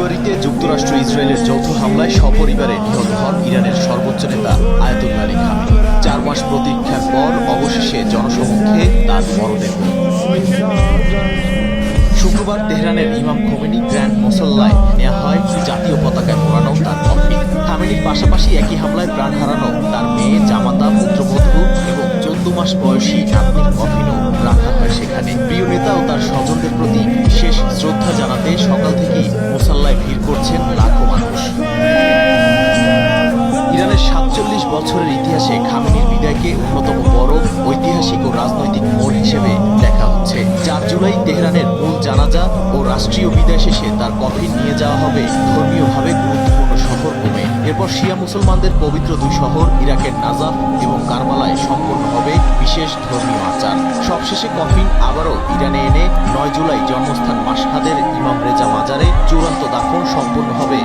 ফেব্রুয়ারিতে যুক্তরাষ্ট্র ইসরায়েলের যৌথ হামলায় সপরিবারে নিহত হন ইরানের সর্বোচ্চ নেতা আয়াতুল্লাহ আলী খামেনি। 4 মাস প্রতীক্ষার পর অবশেষে জনসমক্ষে তার মরদেহ। শুক্রবার তেহরানের ইমাম খোমেনি গ্র্যান্ড মোসাল্লায় নেওয়া হয় জাতীয় পতাকায় মোড়ানো তার কফিন। খামেনির পাশাপাশি একই হামলায় প্রাণ হারানো তার মেয়ে, জামাতা, পুত্রবধূ এবং 14 মাস বয়সী নাতনির কফিনও রাখা হয় সেখানে। প্রিয় নেতা ও তার স্বজনদের প্রতি শেষ শ্রদ্ধা জানাতে সকাল থেকেই মোসাল্লায় ভিড় করছেন লাখো মানুষ। ইরানের 47 বছরের ইতিহাসে খামেনির বিদায়কে অন্যতম বড় ঐতিহাসিক ও রাজনৈতিক মোড় হিসেবে দেখা হচ্ছে। 4 জুলাই তেহরানের মূল জানাজা ও রাষ্ট্রীয় বিদায় শেষে তার কফিন নিয়ে যাওয়া হবে ধর্মীয়ভাবে গুরুত্বপূর্ণ শহর কোমে। এরপর শিয়া মুসলমানদের পবিত্র 2 শহর ইরাকের নাজাফ এবং কারবালায় সম্পন্ন হবে বিশেষ ধর্মীয় আচার। সবশেষে কফিন আবারও ইরানে এনে 9 জুলাই জন্মস্থান মাশহাদের ইমাম রেজা মাজারে চূড়ান্ত দাফন সম্পন্ন হবে